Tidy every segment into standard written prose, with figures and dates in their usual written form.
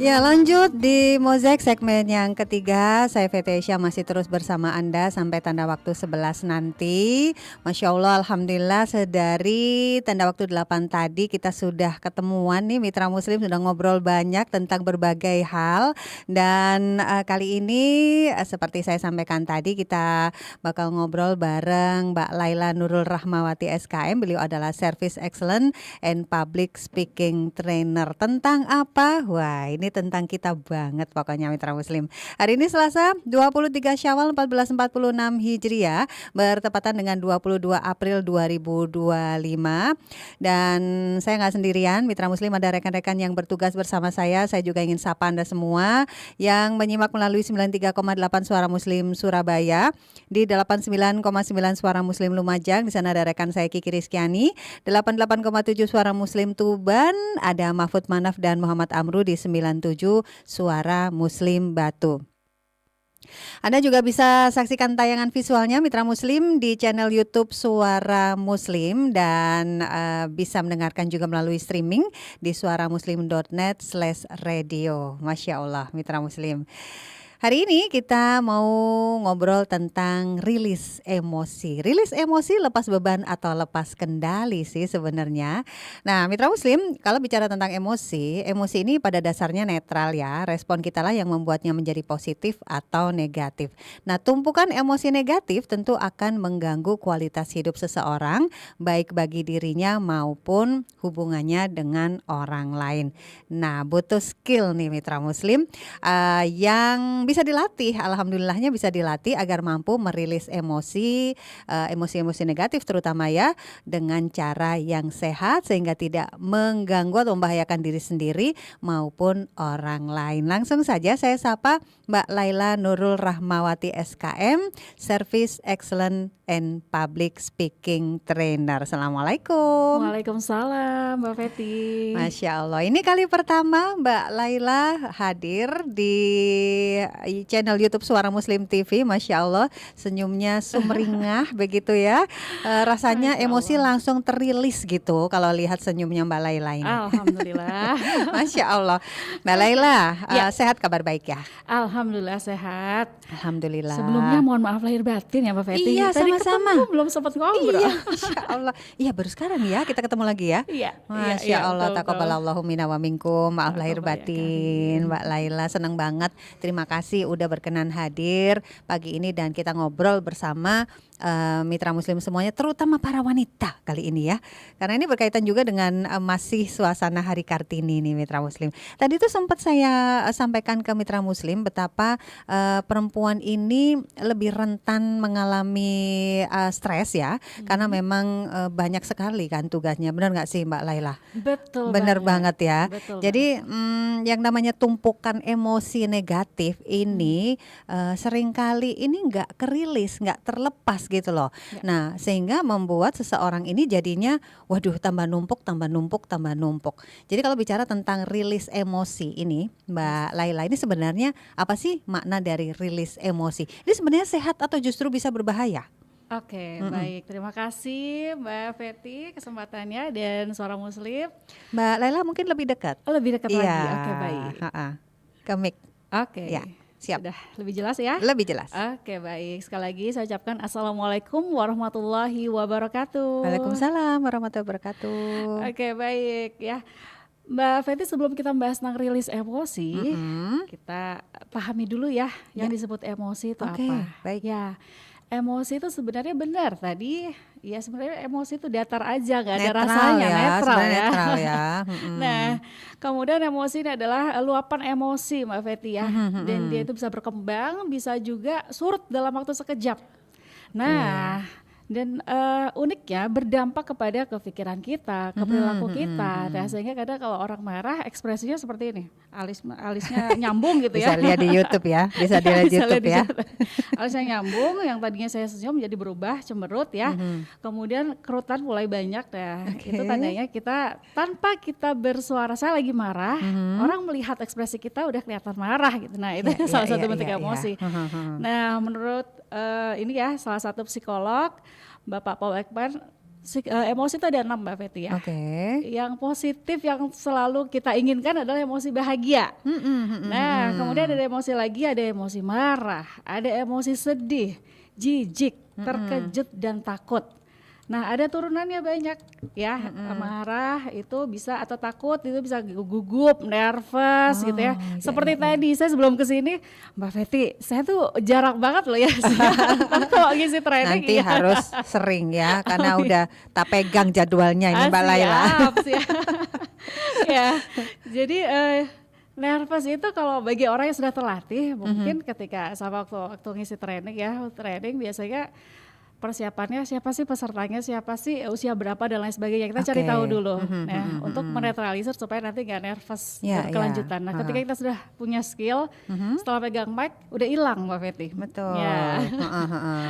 Ya, lanjut di Mozaik segmen yang ketiga. Saya Vetesia masih terus bersama Anda sampai tanda waktu 11 nanti. Masya Allah, Alhamdulillah sedari tanda waktu 8 tadi kita sudah ketemuan nih Mitra Muslim, sudah ngobrol banyak tentang berbagai hal. Dan kali ini seperti saya sampaikan tadi, kita bakal ngobrol bareng Mbak Laila Nurul Rahmawati SKM. Beliau adalah Service Excellence and Public Speaking Trainer. Tentang apa? Wah, ini tentang kita banget pokoknya Mitra Muslim. Hari ini Selasa 23 Syawal 1446 Hijriah, bertepatan dengan 22 April 2025. Dan saya nggak sendirian, Mitra Muslim, ada rekan-rekan yang bertugas bersama saya. Saya juga ingin sapa Anda semua yang menyimak melalui 93,8 Suara Muslim Surabaya, di 89,9 Suara Muslim Lumajang. Di sana ada rekan saya Kiki Rizkyani, 88,7 Suara Muslim Tuban, ada Mahfud Manaf dan Muhammad Amru di 97 Suara Muslim Batu. Anda juga bisa saksikan tayangan visualnya Mitra Muslim di channel YouTube Suara Muslim, dan bisa mendengarkan juga melalui streaming di suaramuslim.net/radio. Masya Allah Mitra Muslim. Hari ini kita mau ngobrol tentang rilis emosi. Rilis emosi, lepas beban atau lepas kendali sih sebenarnya. Nah, Mitra Muslim, kalau bicara tentang emosi, emosi ini pada dasarnya netral ya. Respon kita lah yang membuatnya menjadi positif atau negatif. Nah, tumpukan emosi negatif tentu akan mengganggu kualitas hidup seseorang, baik bagi dirinya maupun hubungannya dengan orang lain. Nah, butuh skill nih Mitra Muslim yang bisa dilatih. Alhamdulillahnya bisa dilatih agar mampu merilis emosi, emosi-emosi negatif terutama ya, dengan cara yang sehat sehingga tidak mengganggu atau membahayakan diri sendiri maupun orang lain. Langsung saja saya sapa Mbak Laila Nurul Rahmawati SKM, Service Excellence and Public Speaking Trainer. Assalamualaikum. Waalaikumsalam Mbak Feti. Masya Allah, ini kali pertama Mbak Laila hadir di channel YouTube Suara Muslim TV. Masya Allah, senyumnya sumringah begitu ya. Rasanya emosi langsung terilis gitu kalau lihat senyumnya Mbak Laila ini. Alhamdulillah. Masya Allah. Mbak Laila, sehat, kabar baik ya? Alhamdulillah sehat. Alhamdulillah. Sebelumnya mohon maaf lahir batin ya Mbak Feti. Iya, Tadi sama-sama. ketemu belum sempat ngobrol. Iya, Masya Allah. Iya, baru sekarang ya kita ketemu lagi ya. Iya. Masya Allah, taqabbalallahu minna wa minkum. Maaf lahir batin Mbak Laila, senang banget. Terima kasih udah berkenan hadir pagi ini dan kita ngobrol bersama Mitra Muslim semuanya, terutama para wanita kali ini ya. Karena ini berkaitan juga dengan masih suasana Hari Kartini nih Mitra Muslim. Tadi tuh sempat saya sampaikan ke Mitra Muslim betapa perempuan ini lebih rentan mengalami stres ya, karena memang banyak sekali kan tugasnya. Benar nggak sih Mbak Laila? Betul. Benar banget ya. Betul jadi yang namanya tumpukan emosi negatif ini seringkali ini nggak kerilis, nggak terlepas gitu loh. Nah, sehingga membuat seseorang ini jadinya waduh tambah numpuk. Jadi kalau bicara tentang rilis emosi ini Mbak Laila, ini sebenarnya apa sih makna dari rilis emosi? Ini sebenarnya sehat atau justru bisa berbahaya? Oke, baik. Terima kasih Mbak Feti kesempatannya dan Suara Muslim. Mbak Laila mungkin lebih dekat. Lebih dekat Iya. lagi. Oke, baik. Ke mic. Oke. Ya, siap. Sudah lebih jelas ya? Lebih jelas. Oke, baik. Sekali lagi saya ucapkan Assalamualaikum warahmatullahi wabarakatuh. Waalaikumsalam warahmatullahi wabarakatuh. Oke, baik ya. Mbak Feti, sebelum kita membahas tentang rilis emosi, kita pahami dulu ya yang disebut emosi itu apa. Baik. Ya, emosi itu sebenarnya benar tadi. Ya sebenarnya emosi itu datar aja, nggak ada rasanya, netral ya. Netral ya. Nah, kemudian emosi ini adalah luapan emosi Mbak Feti ya. Dan dia itu bisa berkembang, bisa juga surut dalam waktu sekejap. Nah, dan uniknya berdampak kepada kepikiran kita, ke perilaku kita. Nah, sehingga kadang kalau orang marah ekspresinya seperti ini, alisnya nyambung gitu ya. Bisa lihat di YouTube ya, bisa dilihat di YouTube ya. Alisnya nyambung, yang tadinya saya senyum menjadi berubah cemberut ya. Kemudian kerutan mulai banyak ya. Itu tandanya kita tanpa kita bersuara, saya lagi marah, orang melihat ekspresi kita udah kelihatan marah gitu. Nah, itu salah satu bentuk emosi. Nah, menurut ini ya salah satu psikolog Bapak Paul Ekman Emosi itu ada 6 Mbak Feti ya. Oke. Yang positif yang selalu kita inginkan adalah emosi bahagia. Nah, kemudian ada emosi lagi, ada emosi marah, ada emosi sedih, jijik, terkejut dan takut. Nah, ada turunannya banyak ya. Marah itu bisa atau takut itu bisa gugup, nervous gitu ya. Seperti tadi saya sebelum kesini, Mbak Feti, saya tuh jarak banget loh ya kalau ngisi training. Nanti harus sering ya, karena udah tak pegang jadwalnya ini Mbak Laila. Siap. Ya, jadi nervous itu kalau bagi orang yang sudah terlatih, mungkin ketika sama waktu ngisi training ya, training biasanya persiapannya siapa sih pesertanya, siapa sih usia berapa dan lain sebagainya, kita cari tahu dulu. Nah, untuk menetralisir supaya nanti nggak nervous berkelanjutan. Nah, ketika kita sudah punya skill, setelah pegang mic udah hilang Mbak Feti. Betul. Ya.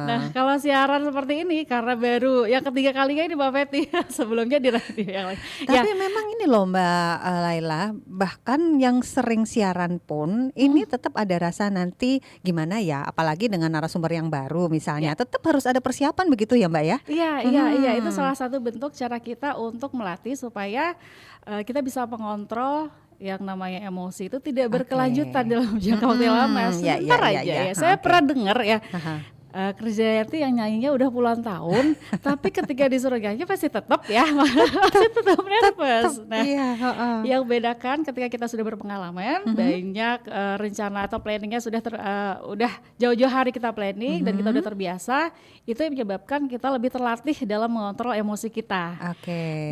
Nah, kalau siaran seperti ini karena baru yang ketiga kalinya ini Mbak Feti, sebelumnya di radio yang lain. Tapi memang ini loh Mbak Laila, bahkan yang sering siaran pun ini tetap ada rasa nanti gimana ya, apalagi dengan narasumber yang baru misalnya, tetap harus ada persiapan begitu ya Mbak ya? Iya, itu salah satu bentuk cara kita untuk melatih supaya kita bisa mengontrol yang namanya emosi itu tidak berkelanjutan dalam jangka waktu yang lama. Sebentar aja. Saya pernah dengar ya. Krisdayanti yang nyanyinya udah puluhan tahun, tapi ketika disuruh nyanyi pasti tetap ya, masih tetap nervous. Nah, yang bedakan ketika kita sudah berpengalaman, banyak rencana atau planningnya sudah udah jauh-jauh hari kita planning dan kita udah terbiasa, itu yang menyebabkan kita lebih terlatih dalam mengontrol emosi kita.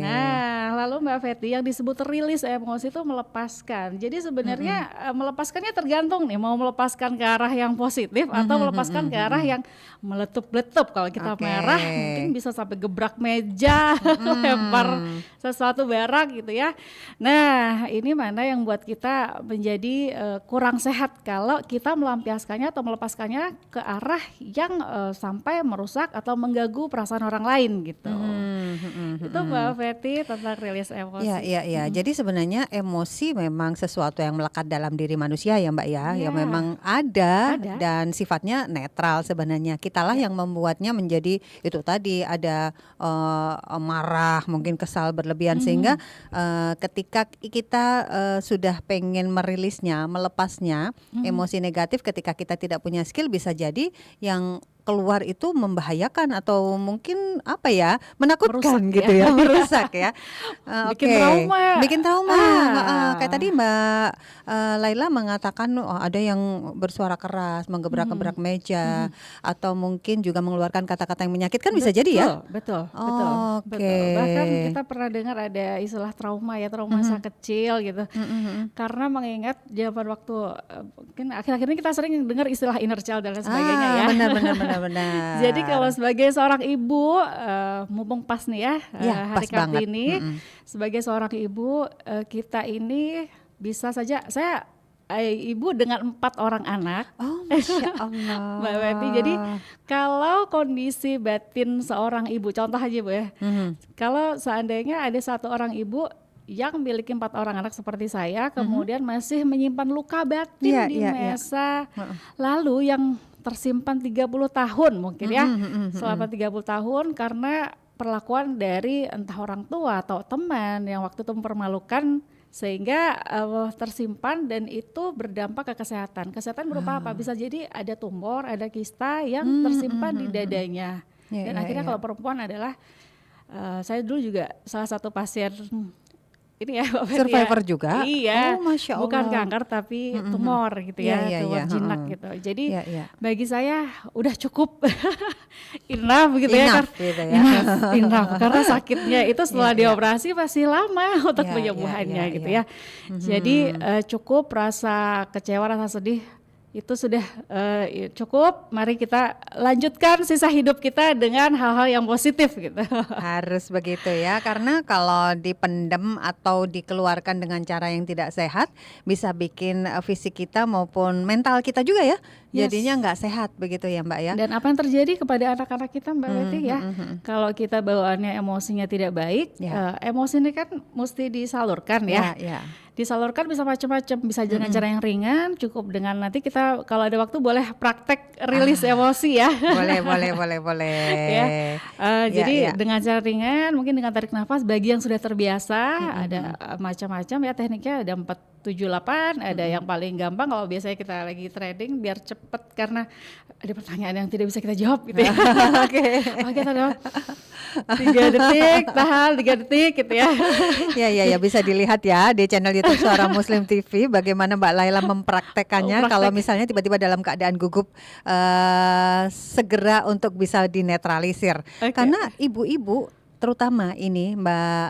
Nah, lalu Mbak Feti, yang disebut rilis emosi itu melepaskan. Jadi sebenarnya melepaskannya tergantung nih, mau melepaskan ke arah yang positif atau melepaskan ke arah yang meletup-letup. Kalau kita marah mungkin bisa sampai gebrak meja, lempar sesuatu barang gitu ya. Nah, ini mana yang buat kita menjadi kurang sehat kalau kita melampiaskannya atau melepaskannya ke arah yang sampai merusak atau mengganggu perasaan orang lain gitu. Itu Mbak Feti tentang rilis emosi. Iya. Jadi sebenarnya emosi memang sesuatu yang melekat dalam diri manusia ya Mbak ya, yang memang ada dan sifatnya netral sebenarnya. Kitalah yang membuatnya menjadi itu tadi, ada marah, mungkin kesal berlebihan, sehingga ketika kita sudah pengen merilisnya, melepasnya emosi negatif, ketika kita tidak punya skill, bisa jadi yang keluar itu membahayakan atau mungkin menakutkan merusak gitu ya, merusak ya. Bikin trauma. Kayak tadi Mbak Laila mengatakan ada yang bersuara keras, menggebrak-gebrak meja, atau mungkin juga mengeluarkan kata-kata yang menyakitkan, bisa jadi ya. Betul. Bahkan kita pernah dengar ada istilah trauma masa kecil gitu. Karena mengingat zaman waktu mungkin akhir-akhir ini kita sering dengar istilah inner child dan lain sebagainya ya. Benar. Jadi kalau sebagai seorang ibu, mumpung pas nih ya, hari Kartini, sebagai seorang ibu, kita ini bisa saja, saya ibu dengan 4 orang anak. Masya Allah. Mbak Feti, jadi kalau kondisi batin seorang ibu, contoh aja Bu ya, kalau seandainya ada 1 orang ibu yang memiliki 4 orang anak seperti saya, kemudian masih menyimpan luka batin di masa lalu yang tersimpan 30 tahun mungkin ya, selama 30 tahun karena perlakuan dari entah orang tua atau teman yang waktu itu mempermalukan, sehingga tersimpan dan itu berdampak ke kesehatan. Kesehatan berupa apa? Bisa jadi ada tumor, ada kista yang tersimpan di dadanya. Dan akhirnya kalau perempuan adalah, saya dulu juga salah satu pasien ini ya survivor juga. Iya, Masya Allah. Bukan kanker tapi tumor gitu ya, tumor jinak gitu. Jadi bagi saya udah cukup enough gitu ya, enough karena sakitnya itu setelah dioperasi masih lama untuk penyembuhannya gitu ya. Jadi cukup rasa kecewa, rasa sedih itu sudah cukup. Mari kita lanjutkan sisa hidup kita dengan hal-hal yang positif gitu. Harus begitu ya, karena kalau dipendem atau dikeluarkan dengan cara yang tidak sehat bisa bikin fisik kita maupun mental kita juga ya jadinya nggak sehat begitu ya Mbak ya. Dan apa yang terjadi kepada anak-anak kita Mbak Betty ya, kalau kita bawaannya emosinya tidak baik, emosi ini kan mesti disalurkan ya. Disalurkan bisa macam-macam, bisa dengan cara yang ringan, cukup dengan nanti kita kalau ada waktu boleh praktek rilis emosi ya. Boleh. Ya. Jadi dengan cara ringan, mungkin dengan tarik nafas bagi yang sudah terbiasa, ada macam-macam ya tekniknya, ada 4-7-8, ada yang paling gampang kalau biasanya kita lagi trading biar cepet karena ada pertanyaan yang tidak bisa kita jawab gitu ya. Oke, kita jawab 3 detik, tahan 3 detik gitu ya. Ya bisa dilihat ya di channel YouTube Suara Muslim TV bagaimana Mbak Laila mempraktekannya kalau misalnya tiba-tiba dalam keadaan gugup segera untuk bisa dinetralisir. Karena ibu-ibu terutama ini Mbak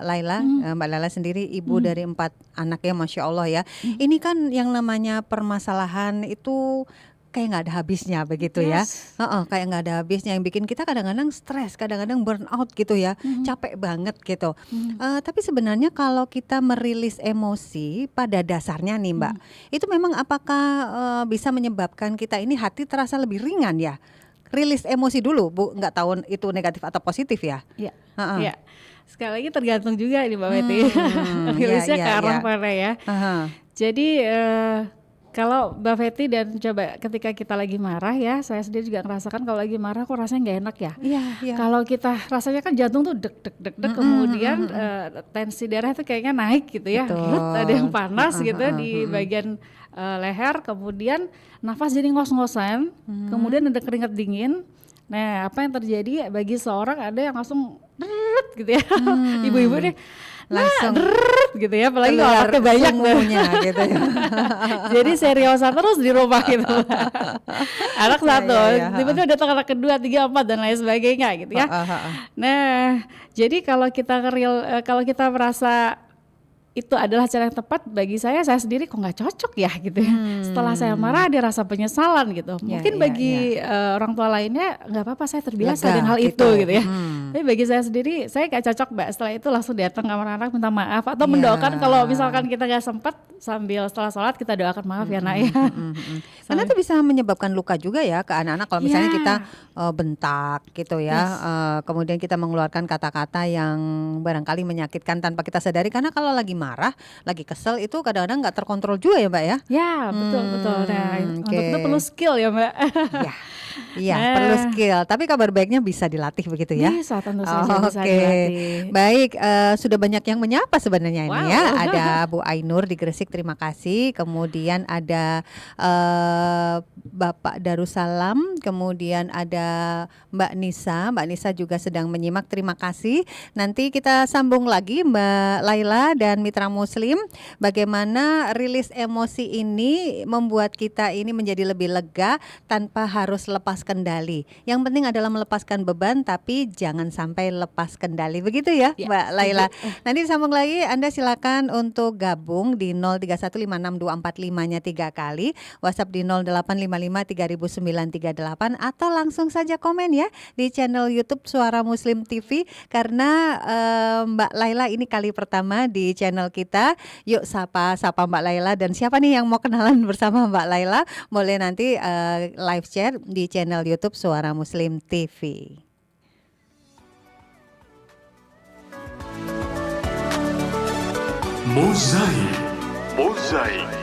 Laila sendiri ibu dari 4 anak ya, Masya Allah ya. Ini kan yang namanya permasalahan itu kayak nggak ada habisnya begitu ya. Kayak nggak ada habisnya, yang bikin kita kadang-kadang stres, kadang-kadang burn out gitu ya, capek banget gitu. Tapi sebenarnya kalau kita merilis emosi pada dasarnya nih Mbak, itu memang apakah bisa menyebabkan kita ini hati terasa lebih ringan ya? Rilis emosi dulu Bu, nggak tahu itu negatif atau positif ya? Iya. Sekali lagi tergantung juga ini Mbak Betty. Rilisnya ke arah mana ya. Jadi kalau Mbak Betty dan coba ketika kita lagi marah ya, saya sendiri juga ngerasakan kalau lagi marah kok rasanya nggak enak ya. Kalau kita rasanya kan jantung tuh deg kemudian tensi darah tuh kayaknya naik gitu ya. Ada yang panas gitu di bagian leher, kemudian nafas jadi ngos-ngosan, kemudian ada keringat dingin. Nah, apa yang terjadi bagi seorang ada yang langsung gitu ya. Ibu-ibu nih langsung gitu ya, apalagi kalau anaknya banyak gitu ya. Jadi seriosa terus di rumah gitu. Anak satu, tiba-tiba datang anak kedua, 3, 4 dan lain sebagainya gitu ya. Nah, jadi kalau kita merasa itu adalah cara yang tepat bagi saya sendiri kok nggak cocok ya gitu ya. Setelah saya marah ada rasa penyesalan gitu. Mungkin bagi orang tua lainnya nggak apa-apa, saya terbiasa dengan hal itu gitu ya. Tapi bagi saya sendiri, saya nggak cocok Mbak. Setelah itu langsung datang ke kamar anak minta maaf atau mendoakan kalau misalkan kita nggak sempat, sambil setelah sholat kita doakan maaf ya nak ya. Karena itu bisa menyebabkan luka juga ya ke anak-anak kalau misalnya kita bentak gitu ya. Kemudian kita mengeluarkan kata-kata yang barangkali menyakitkan tanpa kita sadari, karena kalau lagi marah, lagi kesel itu kadang-kadang nggak terkontrol juga ya Mbak ya. Ya betul. Nah untuk itu perlu skill ya Mbak. Iya, perlu skill. Tapi kabar baiknya bisa dilatih begitu ya. Bisa, tentu saja bisa dilatih. Baik, sudah banyak yang menyapa sebenarnya ini ya. Ada Bu Ainur di Gresik, terima kasih. Kemudian ada Bapak Darussalam, kemudian ada Mbak Nisa. Mbak Nisa juga sedang menyimak, terima kasih. Nanti kita sambung lagi Mbak Laila dan Mitra Muslim, bagaimana rilis emosi ini membuat kita ini menjadi lebih lega tanpa harus lepas kendali. Yang penting adalah melepaskan beban, tapi jangan sampai lepas kendali. Begitu ya, Mbak Laila. Nanti disambung lagi, Anda silakan untuk gabung di 03156245-nya 3 kali, WhatsApp di 0855300938, atau langsung saja komen ya di channel YouTube Suara Muslim TV. Karena Mbak Laila ini kali pertama di channel kita. Yuk sapa Mbak Laila, dan siapa nih yang mau kenalan bersama Mbak Laila, boleh nanti live chat di channel YouTube Suara Muslim TV. Mozaik.